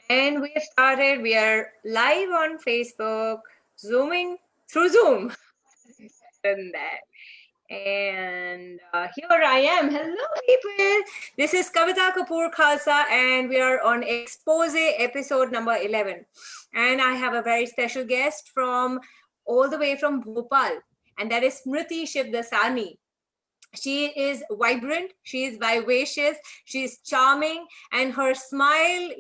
And we have started. We are live on Facebook, zooming through Zoom. Done that. And here I am. Hello, people. This is Kavita Kapoor Khalsa, and we are on Expose episode number 11. And I have a very special guest from all the way from Bhopal, and that is Smriti Shivdasani. She is vibrant, she is vivacious, she's charming, and her smile,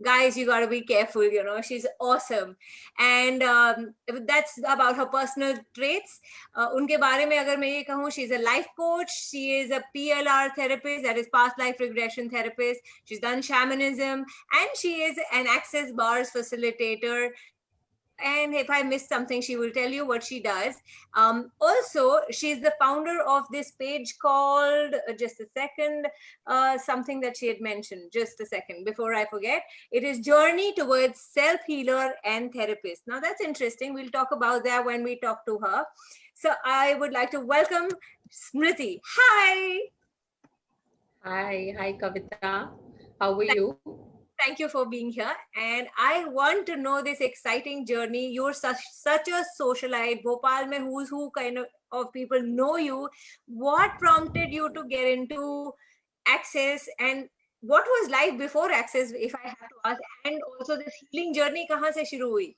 guys, you got to be careful. She's awesome. And that's about her personal traits. Unke bare mein agar main ye kahun, she's a life coach, she is a PLR therapist, that is past life regression therapist. She's done shamanism, and she is an access bars facilitator. And if I missed something, she will tell you what she does. Also, she's the founder of this page called, just a second, something that she had mentioned, just a second, before I forget. It is Journey Towards Self Healer and Therapist. Now, that's interesting. We'll talk about that when we talk to her. So, I would like to welcome Smriti. Hi. Hi, Kavita. How are you? Thank you for being here. And I want to know this exciting journey. You're such a socialite. Bhopal mein who's who kind of people know you. What prompted you to get into Access, and what was life before Access, if I have to ask? And also this healing journey kahan se shuru hui?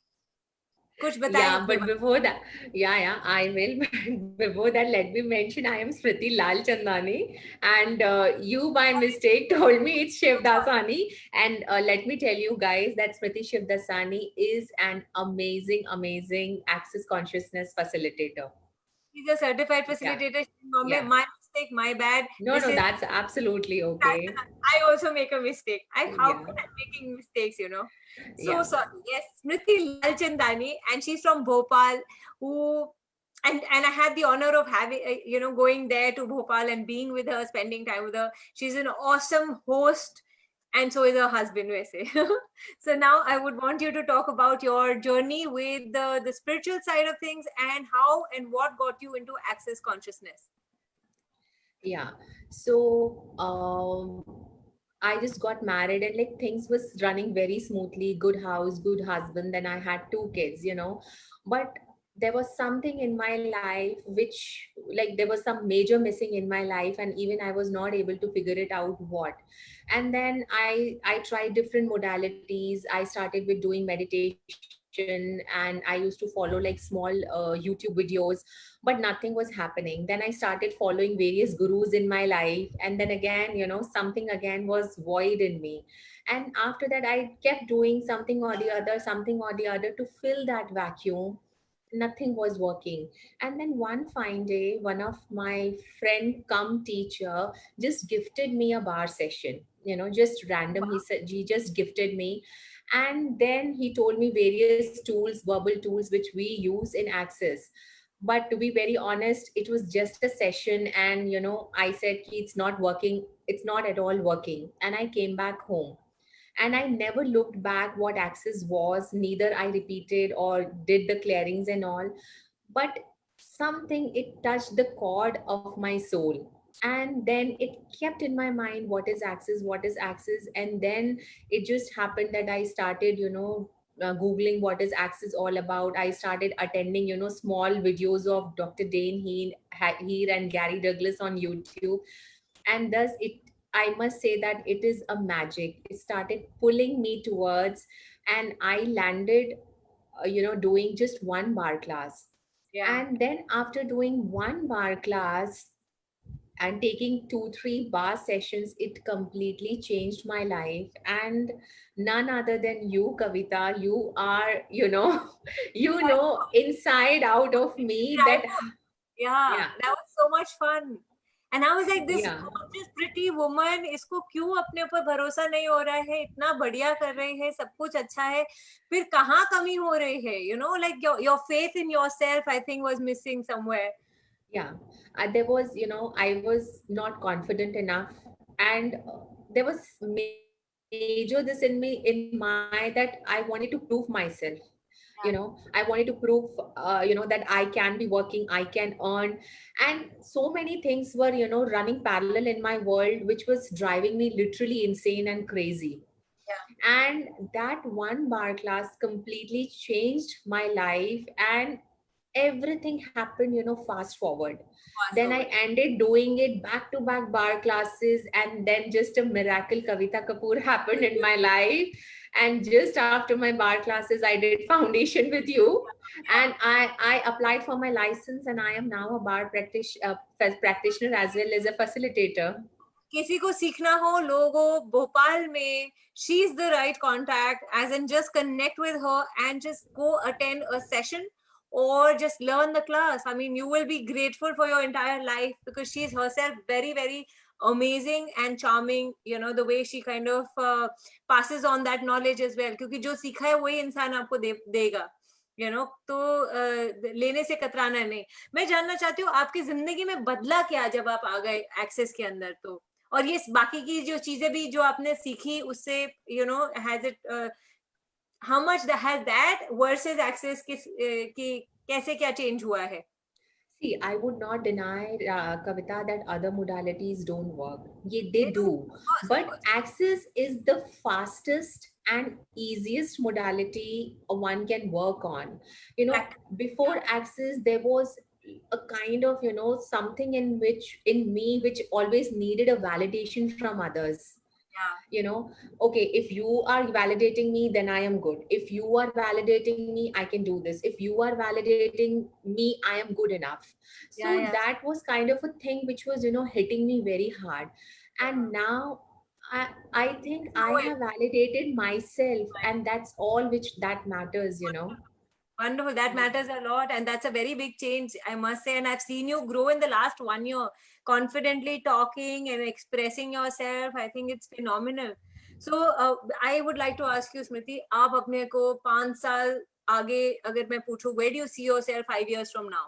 कुछ बताएं Yeah, अपने but बारे before that, yeah, I will. But before that, let me mention I am Smriti Lal Chandani, and you by mistake told me it's Shivdasani. And let me tell you guys that Smriti Shivdasani is an amazing access consciousness facilitator. में? She's a certified Yeah, facilitator in Bombay. yeah. My mistake, my bad. No, This no, is that's absolutely okay. I also make a mistake. How Yeah, can I making mistakes? So yeah. sorry. Yes, Smriti Lalchandani, and she's from Bhopal. Who and I had the honor of having going there to Bhopal and being with her, spending time with her. She's an awesome host. And so is her husband, Vese. So now I would want you to talk about your journey with the spiritual side of things, and how and what got you into access consciousness. Yeah. So I just got married and like things was running very smoothly, good house, good husband. Then I had two kids. But there was something in my life which like there was some major missing in my life, and even I was not able to figure it out what. And then I tried different modalities. I started with doing meditation, and I used to follow like small YouTube videos, but nothing was happening. Then I started following various gurus in my life, and then again something again was void in me. And after that I kept doing something or the other to fill that vacuum. Nothing was working. And then one fine day, one of my friend come teacher just gifted me a bar session, just random. He said he just gifted me, and then he told me various tools, verbal tools, which we use in Access. But to be very honest, it was just a session, and I said it's not working, it's not at all working, and I came back home. And I never looked back what Access was, neither I repeated or did the clearings and all. But something, it touched the chord of my soul. And then it kept in my mind, what is Access, what is Access? And then it just happened that I started googling what is Access all about. I started attending small videos of Dr. Dane Heer and Gary Douglas on YouTube. And thus it, I must say that it is a magic. It started pulling me towards, and I landed doing just one bar class. Yeah. And then after doing one bar class and taking 2 3 bar sessions, it completely changed my life. And none other than you, Kavita, you are inside out of me that. Yeah, Yeah, that was so much fun. And I was like, this yeah. gorgeous, pretty woman, इसको क्यों अपने ऊपर भरोसा नहीं हो रहा है? इतना बढ़िया कर रही है, सब कुछ अच्छा है, फिर कहाँ कमी हो रही है? Like your faith in yourself, I think, was missing somewhere. Yeah, there was, I was not confident enough, and there was major this in me, in my, that I wanted to prove myself. You know, I wanted to prove, that I can be working, I can earn. And so many things were, running parallel in my world, which was driving me literally insane and crazy. Yeah. And that one bar class completely changed my life, and everything happened, fast forward. Fast Then I forward. ended doing it back to back bar classes, and then just a miracle, Kavita Kapoor, happened in my life. And just after my bar classes, I did foundation with you, and I applied for my license, and I am now a practitioner as well as a facilitator. किसी को सीखना हो लोगो भोपाल में, she is the right contact, as in just connect with her and just go attend a session or just learn the class. I mean, you will be grateful for your entire life because she is herself very, very amazing and charming. You know, the way she kind of passes on that knowledge as well, क्योंकि जो सीखा है वही इंसान आपको देगा. तो लेने से कतराना नहीं. मैं जानना चाहती हूँ आपकी जिंदगी में बदला क्या जब आप आ गए एक्सेस के अंदर, तो और ये बाकी की जो चीजें भी जो आपने सीखी उससे has it, how much has that versus access की कैसे क्या चेंज हुआ है? See, I would not deny, Kavita, that other modalities don't work. Yeah, they They do, do. of But course. Access is the fastest and easiest modality one can work on. Yeah, Before Access, there was a kind of, something in me, which always needed a validation from others. yeah, you know okay, if you are validating me, then I am good. If you are validating me, I can do this. If you are validating me, I am good enough. So yeah, yeah, that was kind of a thing which was, hitting me very hard. yeah. And now I think You I know it. have validated myself, and that's all which that matters. Wonderful. That Yeah. matters a lot. And that's a very big change, I must say. And I've seen you grow in the last 1 year, confidently talking and expressing yourself. I think it's phenomenal. So I would like to ask you, Smriti, आप अपने को 5 साल आगे अगर मैं पूछूं, where do you see yourself 5 years from now?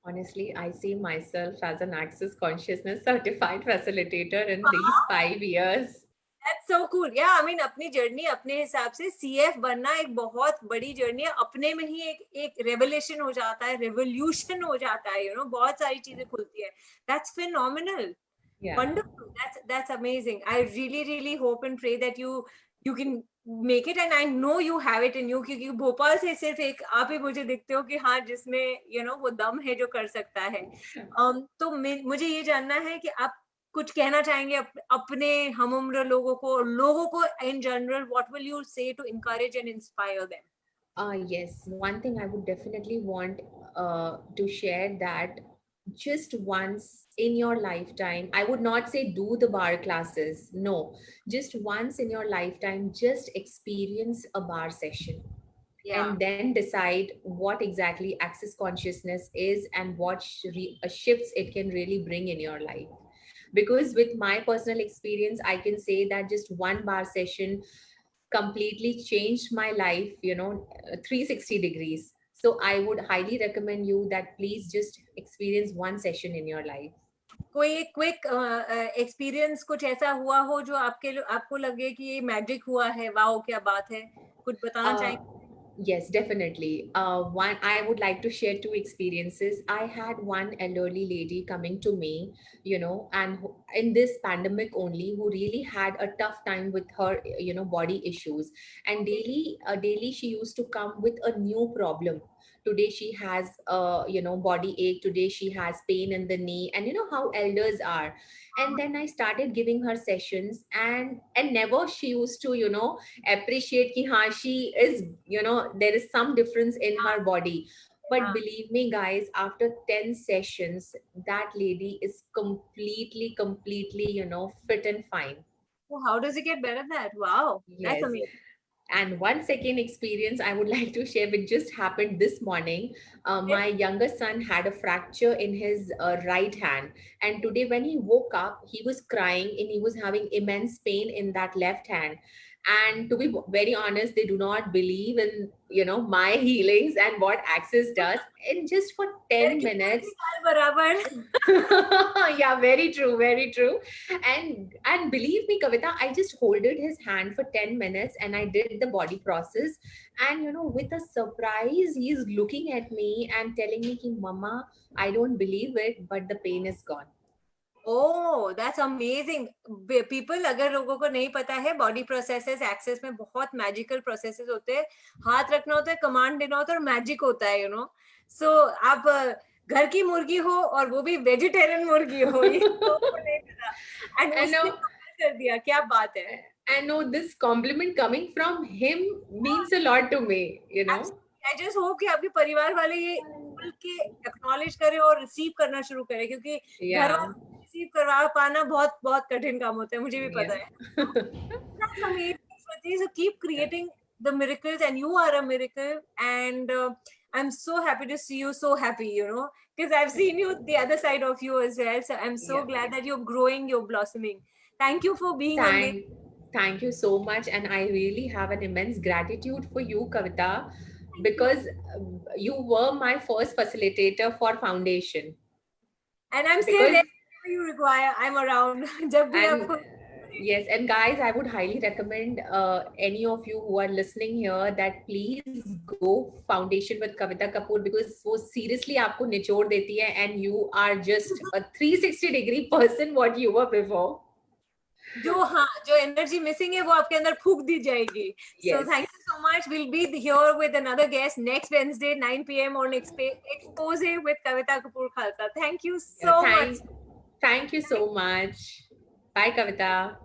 Honestly, I see myself as an Access Consciousness certified facilitator in these 5 years. That's so cool. Yeah, I mean अपनी journey अपने हिसाब से CF बनना एक बहुत बड़ी जर्नी है. अपने में ही एक रेवोल्यूशन हो जाता है, रेवोल्यूशन हो जाता है, बहुत सारी चीजें खुलती है. That's phenomenal. Yeah. Wonderful. That's amazing. I really, really hope and pray that you can make it, and I know you have it in you, क्योंकि भोपाल से सिर्फ एक आप ही मुझे दिखते हो कि हाँ, जिसमें वो दम है जो कर सकता है. तो मुझे ये जानना है कि आप कुछ कहना चाहेंगे अपने हम उम्र लोगों को in general, what will you से to encourage and inspire them? Yes, one thing I would definitely want to share, that just once in your lifetime, I would not say do the bar classes. No, just once in your lifetime, just experience a bar session, Yeah. and then decide what exactly Access Consciousness is and what shifts it can really bring in your life. Because with my personal experience, I can say that just one bar session completely changed my life, 360 degrees. So I would highly recommend you that please just experience one session in your life. कोई quick experience कुछ ऐसा हुआ हो जो आपको लगे कि ये मैजिक हुआ है, वाओ क्या बात है, कुछ बताना Uh, चाहेंगे? yes, definitely. One, I would like to share two experiences. I had one elderly lady coming to me, and in this pandemic only, who really had a tough time with her, body issues. And Okay. daily she used to come with a new problem. Today she has, body ache. Today she has pain in the knee, and you know how elders are. And then I started giving her sessions, and never she used to, appreciate ki haan, she is, there is some difference in her body. But हाँ. believe me guys, after 10 sessions, that lady is completely, fit and fine. So how does it get better than that? Wow, that's Yes. amazing. And one second experience I would like to share, which just happened this morning. Okay. My younger son had a fracture in his right hand. And today, when he woke up, he was crying and he was having immense pain in that left hand. And to be very honest, they do not believe in, my healings and what Access does. And just for 10 minutes, बराबर. yeah, very true, very true. And believe me, Kavita, I just holded his hand for 10 minutes and I did the body process. And with a surprise, he's looking at me and telling me ki, Mama, I don't believe it, but the pain is gone. Oh, that's amazing. People, अगर लोगों को नहीं पता है, body processes access में बहुत magical processes होते हैं. हाथ रखना होता है, कमांड देना होता है और मैजिक होता है, सो आप घर की मुर्गी हो और वो भी वेजिटेरियन मुर्गी हो, ये तो नहीं पता. एंड उसने कर दिया, क्या बात है. And no, this compliment coming from him means a lot to me, I just hope कि आपके परिवार वाले ये खुल के एक्नॉलेज करें और रिसीव करना शुरू करें, क्योंकि घर वाले रिसीव करवा पाना बहुत बहुत कठिन काम होता है, मुझे भी पता है. That's amazing, Swati. So keep creating the miracles, and you are a miracle. And I'm so happy to see you so happy, because I've seen you the other side of you as well. So I'm so glad that you're growing, you're blossoming. Thank you for being on this. Thank you so much. And I really have an immense gratitude for you, Kavita, because you were my first facilitator for foundation. And I'm still there if you require. I'm around. Yes, and guys, I would highly recommend any of you who are listening here that please go foundation with Kavita Kapoor, because वो seriously आपको निचोड़ देती है and you are just a 360-degree person what you were before. जो energy missing है वो आपके अंदर फूक दी जाएगी. So thank you so much. We'll be here with another guest next Wednesday 9 p.m. on Expose with Kavita Kapoor Khalsa. Thank you so much. Thank you so much. Bye, Kavita.